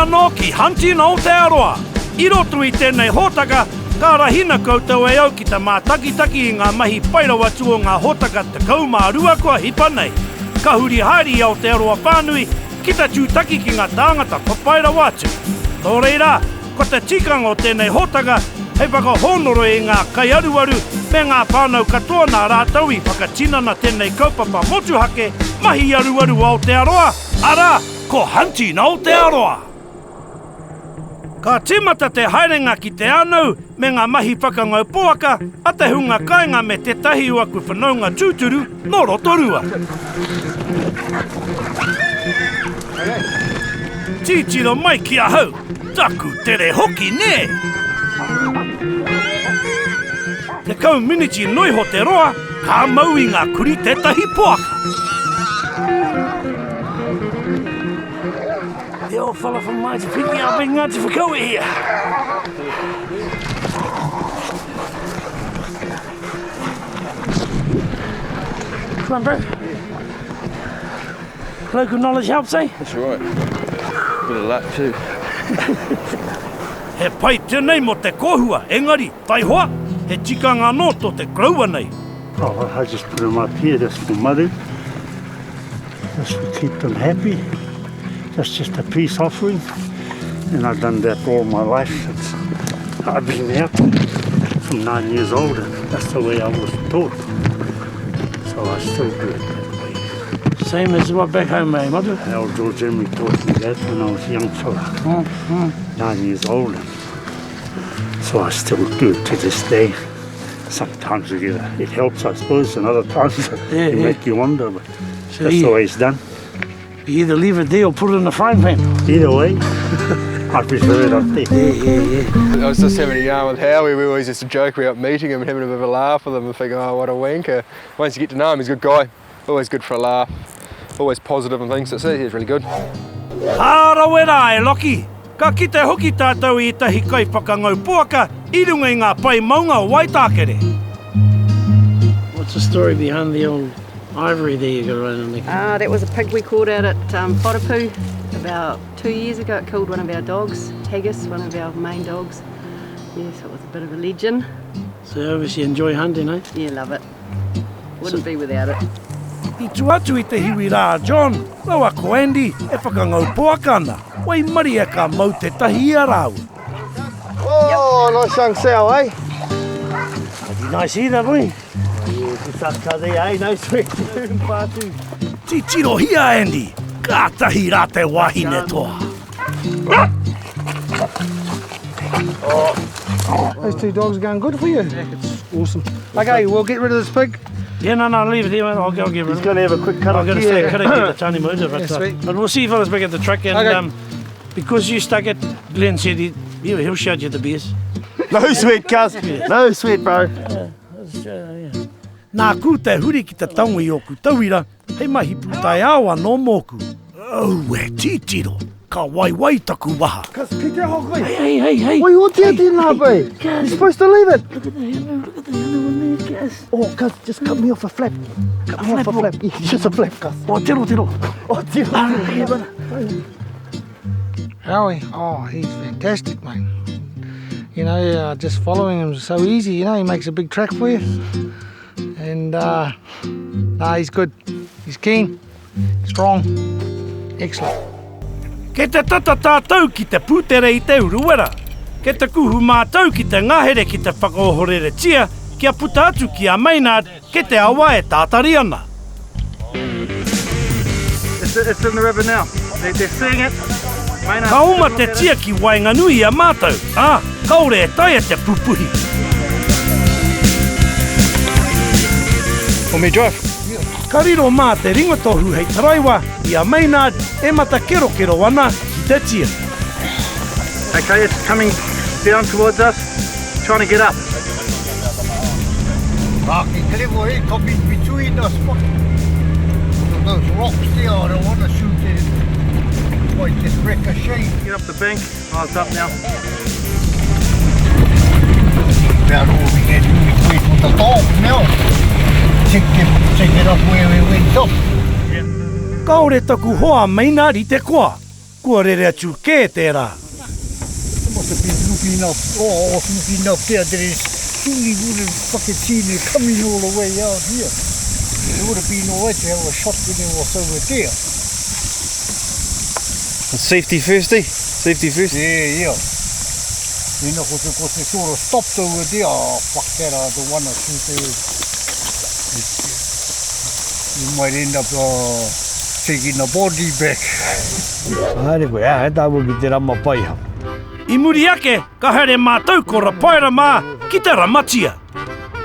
anō ki Hunting Aotearoa. I roto I tēnei hōtaka, ka rahina koutou e au ki ta mātaki-taki I ngā mahi pairawa tua ngā hōtaka te kaumārua kua hipa nei. Ka huri haere I Aotearoa whānui, ki ta tūtaki ki ngā tāngata papairawa atu. Tō reira, ko te tikanga o tēnei hōtaka, hei whakahonoro I ngā kaiaruaru me ngā whānau katoa nā rātau I whakatinana tēnei kaupapa motuhake, mahi aruaru Aotearoa, ara, ko Hunting Aotearoa. Ka tīmata te haerenga ki te anau me ngā mahi whakangau poaka a te hunga kainga me te tahi ua ku whanaunga tūturu no Rotorua. Titiro mai ki a hau, taku tere hoki ne! Te kau miniti noi ho te roa, ka mau I ngā kuri te tahi poaka. The old fella from Wapiti, I've been going to Whakaua here. Come on, bro. Local knowledge helps, eh? That's right. Bit of luck too. He pai tēnei mo te kohua, engari, tai hoa, he tikanga anō tō te kraua nei. Oh, I just put them up here just for mother. Just to keep them happy. That's just a peace offering. And I've done that all my life since I've been out from 9 years old. That's the way I was taught. So I still do it that way. Same as what back home, eh, mother? Old George Emery taught me that when I was a young fella. 9 years old. So I still do it to this day. Sometimes it helps, I suppose, and other times it make you wonder, but so that's the way it's done. You either leave it there or put it in the frying pan. Either way, I prefer it up there. I was just having a yarn with Howie. We always used to joke about meeting him and having a bit of a laugh with him and thinking, oh, what a wanker. Once you get to know him, he's a good guy. Always good for a laugh. Always positive and things. So he's really good. Hara wera e Loki. Ka kite hoki tātou I tahi kai whakangau puaka, I runga I ngā pai maunga o Waitakere. What's the story behind the old ivory there you got around the neck? That was a pig we caught out at Wharapu about 2 years ago. It killed one of our dogs, Haggis, one of our main dogs. Yeah, so it was a bit of a legend. So obviously you enjoy hunting, eh? Yeah, love it. Wouldn't be without it. I tuatu I te hiwi rā, John, lawa ko Andy, e whakangau puaka ana. Wai mari e ka mau te tahi a rau. Oh, nice young sow, eh? That'd be nice either, boy. Yeah, just up to there, eh? No sweat. Titiro hia, Andy. Ka tahi rā te wahine toa. Those two dogs are going good for you. Yeah, it's awesome. Okay, we'll get rid of this pig. Yeah, no, leave it there, mate. I'll get rid of it. He's going to have a quick cut I'll get here. get the Tony motor, but we'll see if I was back at the track. And Okay. Because you stuck it, Glenn said he'll show you the beers. No sweat, cuz. No sweat, bro. Nā ku te huri ki te taungi o ku tauira, hei mahi putai awa no mōku. Oh, e titiro, ka wai taku waha. Cuz, kick your hog, mate. Hey. What are you doing now, babe? You're supposed to leave it. Look at the handle, Kaz. Oh, cuz, just cut me off a flap. Cut me off a flap. Yeah, just a flap, cuz. Oh, tiro. Oh, dear. Howie, oh, he's fantastic, mate. You know, just following him is so easy, you know, he makes a big track for you. And, he's good. He's keen, strong, excellent. Ke te tata tātou ki te pūtere I te uruwera. Ke te kuhu mātou ki te ngahere ki te whakaohorere tia, kia puta atu ki a Maynard, ke te awa e tātari ana. It's in the river now. They're seeing it. Ka oma te tia ki Wainganui a mātou. Kaore e tai e te pupuhi. Want me to drive? Ka riro mā te ringotohu hei taraiwa I a Maynard e mata kero ana ki te tia. Okay, it's coming down towards us, trying to get up. Raki clever, it could be between us. Those rocks there, I don't want to shoot it. Might just ricochet. Get up the bank. Oh, it's up now. About all we get is wait for the dog now. Take it up where we went up. Kaore taku hoa Maynard I te koa. Kua rere atu kē tērā. Must have been looking up, looking up there. There is surely would have fucking seen it coming all the way out here. It would have been all right to have a shot when it was over there. Safety first, eh? Safety first. Yeah. You know, because they sort of stopped over there. Oh, fuck that, I don't want to shoot there. You might end up taking the body back. Haere koe, tawa ki te rama paiha. I muri ake, ka haere mātou ko rapaira mā ki te ramatia.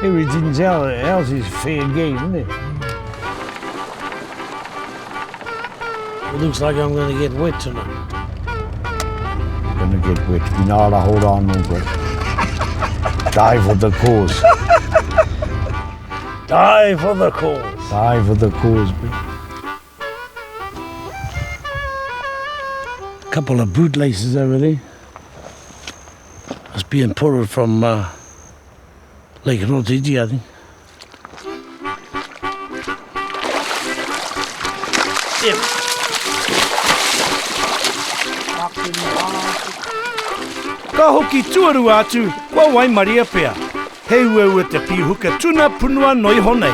Everything else is fair game, isn't it? It looks like I'm going to get wet tonight. Gonna get wet. Inara, hold on, no bro. Die for the cause. Die for the cause. Die for the cause, bro. A couple of bootlaces over there. Must be imported from Lake Aotearoa, I think. Ka hoki tuaru atu, kua wai maria pea. Hei ua te pihuka tuna punua noi honei.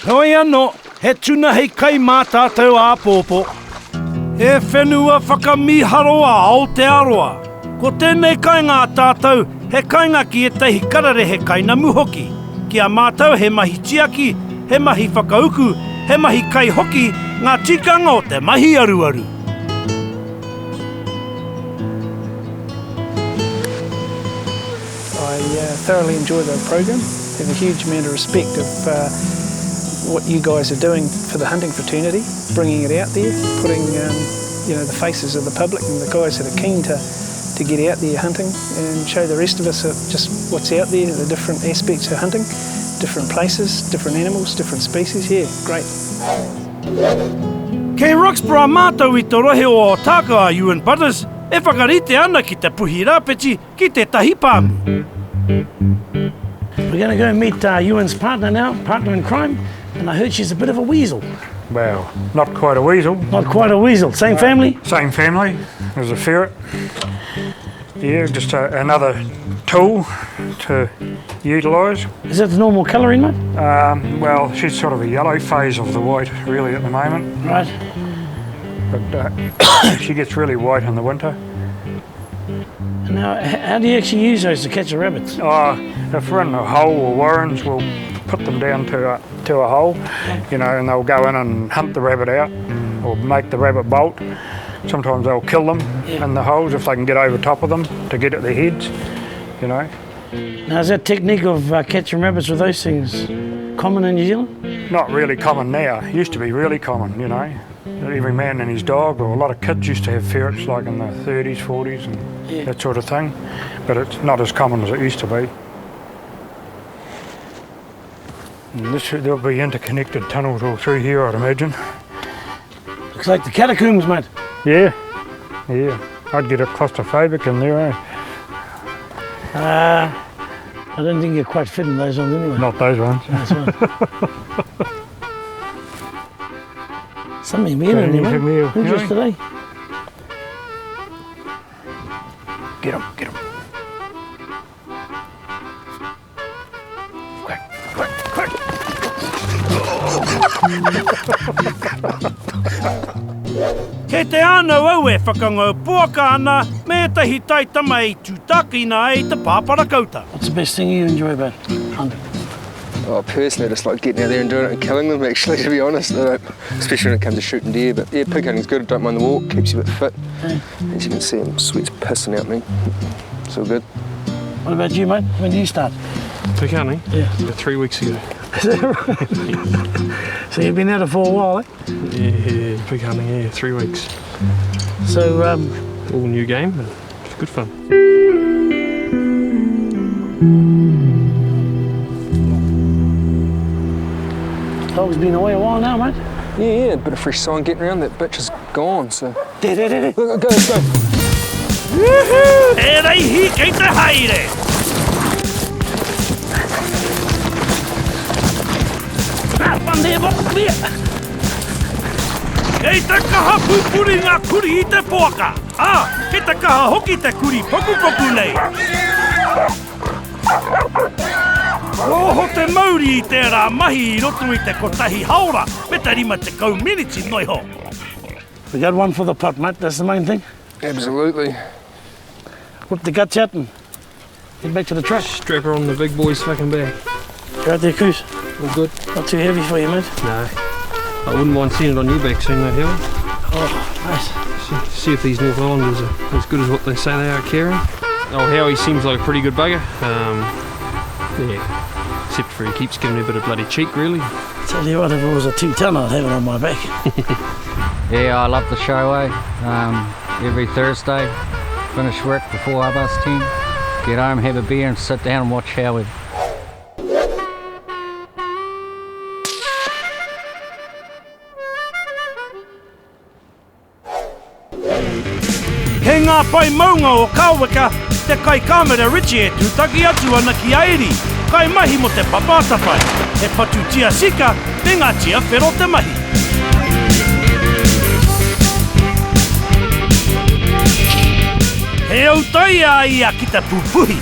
Hoi anō, he tuna hei kai mā tātou āpōpō. He whenua whakamiharoa Aotearoa. Ko tēnei kainga a tātou, he kainga ki e tehi karare he kaina muhoki. Kia mātou he mahi tiaki, he mahi whakauku, he mahi kai hoki, ngā tikanga o te mahi aruaru. I thoroughly enjoy the program. Have a huge amount of respect of what you guys are doing for the hunting fraternity, bringing it out there, putting the faces of the public and the guys that are keen to get out there hunting and show the rest of us just what's out there, the different aspects of hunting, different places, different animals, different species. Yeah, great. Kei Roxborough mātou I tō rohe o Aotearoa, Ewan Butters, e whakarite ana ki te puhi rāpeti ki te tahi pāmu. We're going to go meet Ewan's partner now, partner in crime, and I heard she's a bit of a weasel. Well, not quite a weasel. Not quite a weasel. Same family? Same family. There's a ferret. Yeah, just another tool to utilise. Is that the normal colouring, mate? Well, she's sort of a yellow phase of the white, really, at the moment. Right. But she gets really white in the winter. Now, how do you actually use those to catch the rabbits? If we're in a hole or warrens, we'll put them down to a hole, and they'll go in and hunt the rabbit out or make the rabbit bolt. Sometimes they'll kill them in the holes if they can get over top of them to get at their heads, Now, is that technique of catching rabbits with those things common in New Zealand? Not really common now. It used to be really common, Every man and his dog, or a lot of kids used to have ferrets like in the 30s, 40s and that sort of thing. But it's not as common as it used to be. And there'll be interconnected tunnels all through here, I'd imagine. Looks like the catacombs, mate. Yeah. I'd get a claustrophobic in there, I don't think you're quite fit in those ones anyway. Not those ones. That's right. Something weird in there, mate. Who's yours today? Get him. Quick. Kei te anau au e whakangau puaka ana, me tahi taitama I tūtakina e te pāpara kauta. What's the best thing you enjoy about hunting? Oh, personally, I just like getting out there and doing it and killing them, actually, to be honest. Especially when it comes to shooting deer. But yeah, pig hunting's good. I don't mind the walk, keeps you a bit fit. As you can see, sweat's pissing out me. It's all good. What about you, mate? When did you start? Pig hunting? Yeah. 3 weeks ago. Is that right? So you've been at it for a while, eh? Yeah, pig hunting, 3 weeks. So, all new game, but it's good fun. Dog's been away a while now, mate. Yeah, a bit of fresh sign getting around. That bitch is gone, so... There. Look, go. Woohoo! E reihi kei te haere! one there, Bob. Clear. Kei te kaha pupuri ngā kuri I te poaka. Kei te kaha hoki te kuri poku nei. Oho te mauri I tērā mahi I roto I te kotahi haora. Me te rima te kau miniti noi ho. We got one for the pot, mate. That's the main thing. Absolutely. Whip the guts out and get back to the truck. Strap her on the big boy's fucking back. Right there, Coos. All good? Not too heavy for you, mate. No. I wouldn't mind seeing it on your back soon, though, Helen. Oh, nice. See if these North Islanders are as good as what they say they are carrying. Oh, Howie seems like a pretty good bugger. Yeah, except for he keeps giving me a bit of bloody cheek, really. Tell you what, if it was a 2-tonne, I'd have it on my back. Yeah, I love the show, every Thursday, finish work before 10:30, get home, have a beer and sit down and watch Howie. Kei ngā pai maunga o Kāweka, te kai kamera Richie e tūtaki atu ana ki Airi. Kai mahi mo te papata pai. He patu tia sika, me ngā tia whero te mahi. He au tai a ia ki te pupuhi.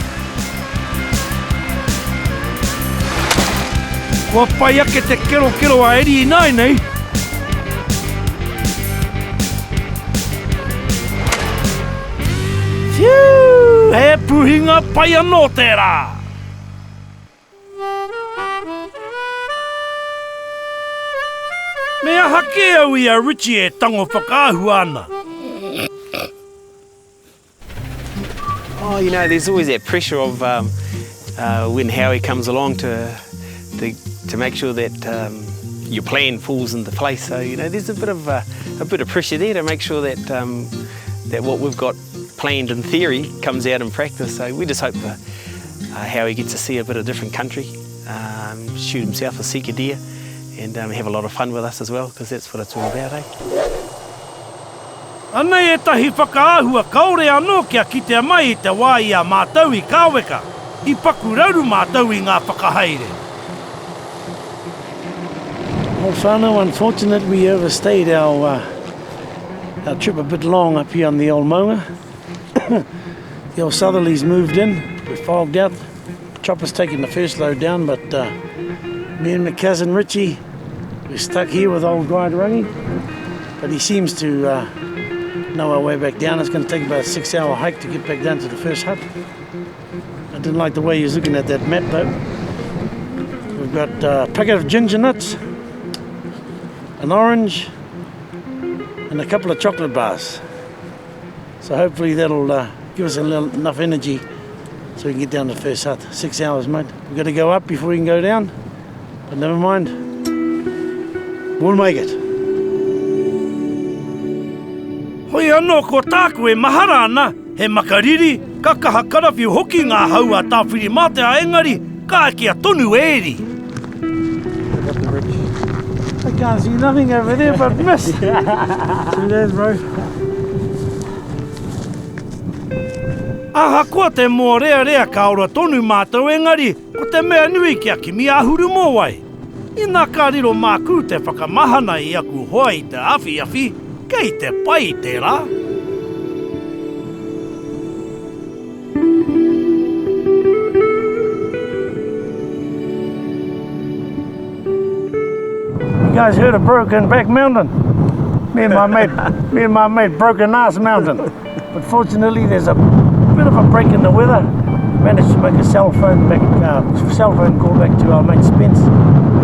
Kua pai ake te kero a Eri I nai nei. Phew! He puhinga pai anō tērā. Mea hake au ia Richie e tango whakaahu ana. Oh, you know, there's always that pressure of when Howie comes along to make sure that your plan falls into place. So you know, there's a bit of pressure there to make sure that that what we've got planned in theory comes out in practice. So we just hope that Howie gets to see a bit of different country, shoot himself a sika deer, and have a lot of fun with us as well, because that's what it's all about, eh? Anei e tahi whakaahua kaore anō kia kitea mai I te wā I a mātau I Kāweka. I paku rauru mātau I ngā whakahaere. Well, whānau, unfortunately we overstayed our trip a bit long up here on the old Maunga. The old southerlies moved in, we fogged out. Chopper's taking the first load down, but me and my cousin Richie, we're stuck here with old Guiderangi. But he seems to know our way back down. It's going to take about a 6-hour hike to get back down to the first hut. I didn't like the way he was looking at that map though. We've got a packet of ginger nuts, an orange, and a couple of chocolate bars. So hopefully that'll give us enough energy so we can get down to the first hut. 6 hours, mate. We've got to go up before we can go down, but never mind. We'll make it. Hoi anō ko tāku e mahara ana, he makariri, ka kaha karawhiu hoki ngā hau a tāwhiri mate a engari, ka ake a tonu eri. I can't see nothing over there but mist. See that, bro? Aha kua te mō rea ka ora tonu mātou engari, ko te mea nui kia ki mi ahuru mō wai. I nā kāriro māku te whakamahana I aku hoa I te awhi, kei te pai tērā. You guys heard of Broken Back Mountain? Me and my mate Broken Ass Mountain. But fortunately there's a bit of a break in the weather. Managed to make a cell phone call back to our mate Spence.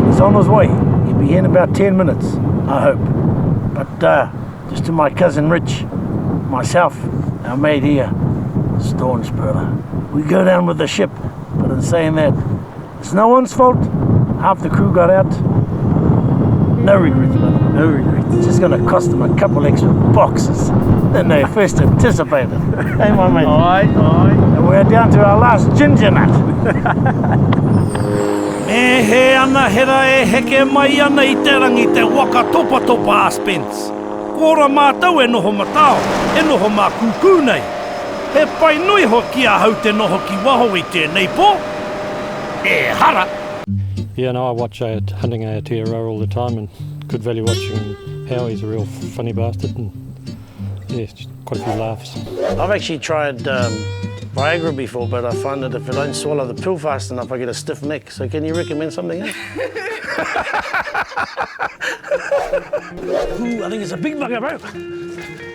He's on his way. He'll be here in about 10 minutes, I hope. But just to my cousin Rich, myself, our mate here, staunch brother. We go down with the ship, but in saying that, it's no one's fault. Half the crew got out. No regrets, brother, no regrets. It's just gonna cost them a couple extra boxes than they first anticipated. Hey, my mate. Aye. And we're down to our last ginger nut. Me he ana hera e heke mai ana I te rangi te waka topa a Spence. Kora mātau e noho matao, e noho mā kūkū nei. He pai nui ho ki a hau te noho ki waho I tēnei pō. E hara! Yeah, no, I watch hunting Aotearoa all the time, and good value watching how he's a real funny bastard, and yeah, just quite a few laughs. I've actually tried Viagra before, but I find that if I don't swallow the pill fast enough, I get a stiff neck. So can you recommend something else? Ooh, I think it's a big bugger, bro.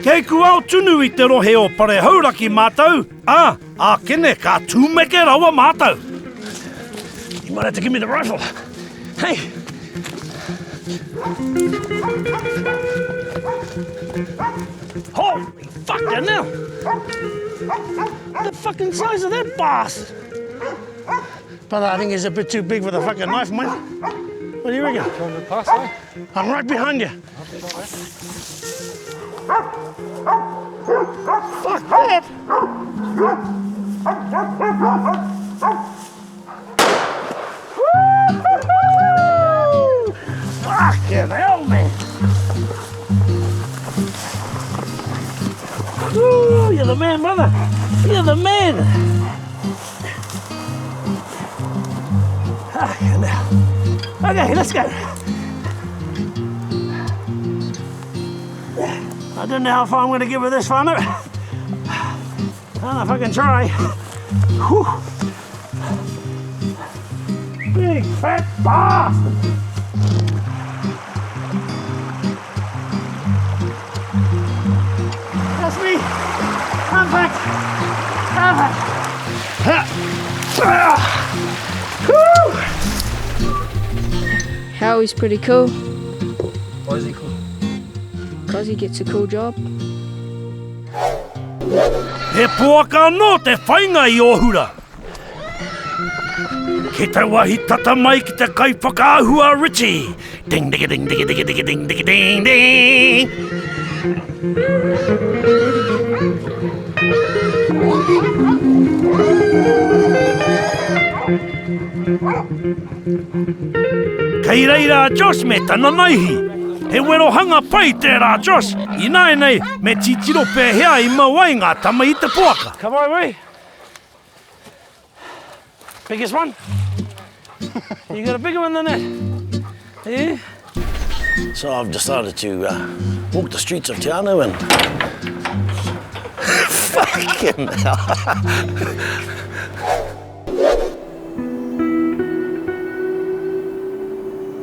Kei ku au tunu I te rohe o pare hauraki mātou. A kene ka tūmeke rawa mātou. You might have to give me the rifle. Hey! Holy fuck, that now! The fucking size of that boss! But I think he's a bit too big for the fucking knife, mate. What do you reckon? Do you want to pass, eh? I'm right behind you. Fuck that! Fucking hell, man! Woo, you're the man, brother! You're the man! Fucking hell. Okay, let's go. I don't know how far I'm going to get with this, Farmer. I don't know if I can try. Whew. Big fat bastard! That's me. Contact. Howie's pretty cool. Why is he cool? Because he gets a cool job. He puaka no te whainga I ohura. Ke te wahi tata mai ki te kai whakaahua Richie. Ding ding ding ding ding ding ding ding ding ding. Kei reira Josh me tana naihi. He wero hanga pai tērā Josh. I nai nei me titiro pēhea I mawai ngā tama I te puaka. Come on, we. Biggest one? You got a bigger one than that? Yeah? So I've decided to walk the streets of Te Anau and... Fucking hell.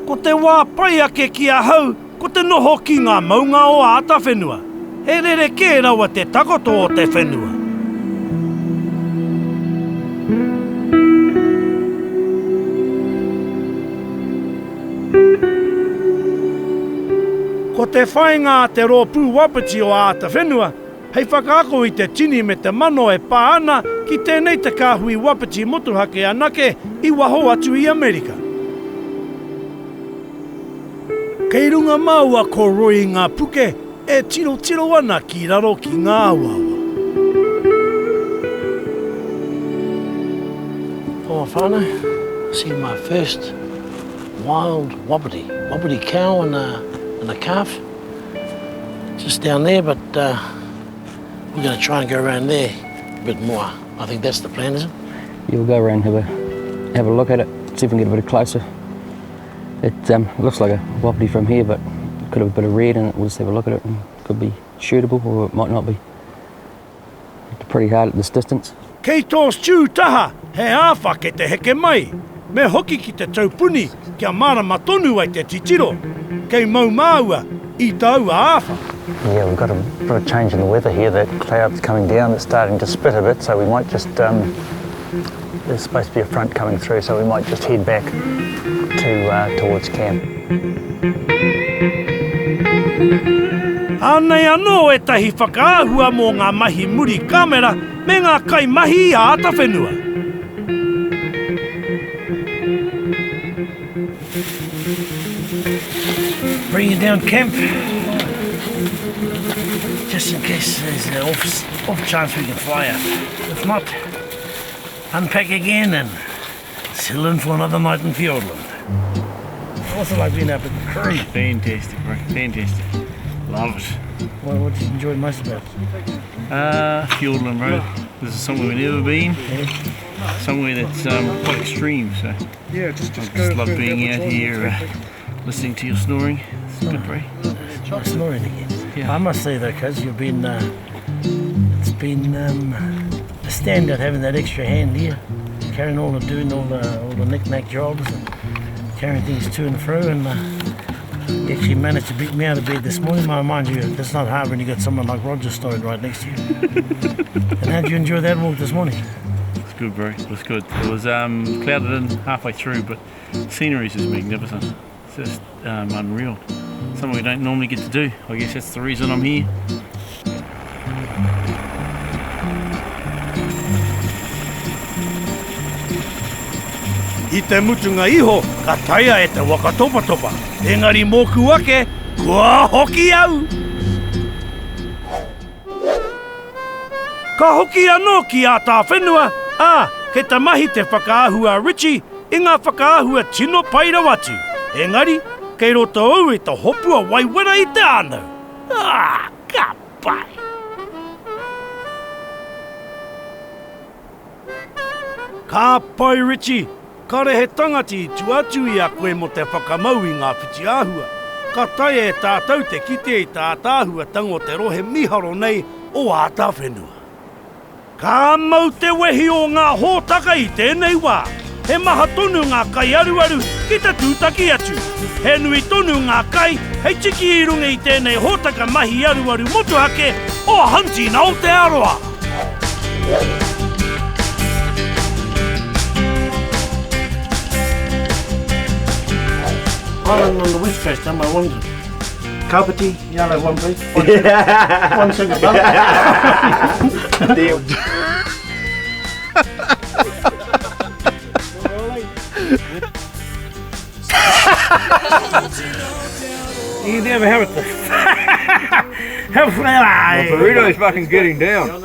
Ko te wā pai ake ki a hau, ko te noho ki ngā maunga o ata whenua. He rere kē rawa te takoto o te whenua. Ko te whainga te rōpū Wapiti o ata whenua, hei whakaako I te tini me te mano e pā ana ki tēnei te kāhui Wapiti motuhake anake I waho atu I Amerika. Kei runga maua ko roi ngā puke e tiro ana ki raro ki ngā awawa. Oh, whānau, see my first wild Wapiti cow and a calf. Just down there, but we're going to try and go around there a bit more. I think that's the plan, isn't it? You'll go around and have a look at it, see if we can get a bit closer. It looks like a Wapiti from here, but it could have a bit of red in it. We'll just have a look at it. It could be shootable or it might not be. It's pretty hard at this distance. Kei tō stew taha, he āwha ke te heke mai. Me hoki ki te taupuni, kia marama tonu ai te titiro. Kei mau māua, I tau āwha. Yeah, we've got a bit of change in the weather here. That cloud's coming down, it's starting to spit a bit, so we might just... there's supposed to be a front coming through, so we might just head back towards camp. Anei anō e tahi whakaahua mō ngā mahi muri kamera me ngā kai mahi a ata whenua. Bring it down camp, just in case there's an off chance we can fly out. If not, unpack again and settle in for another night in Fiordland. What's it like being up at the crew? Fantastic, bro. Fantastic. Love it. What did you enjoy most about it? Fiordland, bro. This is somewhere we've never been. Somewhere that's quite extreme, so Yeah, just I just love being out here, listening to your snoring. It's good, Bray. I'm snoring again. Yeah. I must say though, cuz you've been, it's been a standout having that extra hand here, carrying doing all the knick-knack jobs and carrying things to and fro, and you actually managed to beat me out of bed this morning. Mind you, that's not hard when you got someone like Roger snoring right next to you. And how did you enjoy that walk this morning? It's good, Bray. It was good. It was clouded in halfway through, but scenery is just magnificent. It's just unreal. Something we don't normally get to do. I guess that's the reason I'm here. I te mutunga iho, ka taia e te waka topa topa. Engari mōku ake, kua hoki au! Ka hoki anō ki a tā whenua, ke te mahi te whakaahua Richie, I ngā whakaahua tino paira watu. Engari, kei roto au e te hopua waiwera I te anau. Ka pai! Ka pai, Richie! Kare he tangati tuatu I a koe mo te whakamau I ngā whiti āhua. Ka tai e tātou te kite I tā tāhua tango te rohe miharo nei o a tā whenua. Ka mau te wehi o ngā hōtaka I tēnei wā. He maha tonu ngā kai aruaru ki te tūtaki atu. He nui tonu ngā kai hei tiki I runga I tēnei hōtaka mahi aruaru motuhake o Hunting Aotearoa. Island on the west coast, am I wondering? Wapiti, yellow one please. One sugar bun. Deal. You never have it. The burrito's fucking getting down.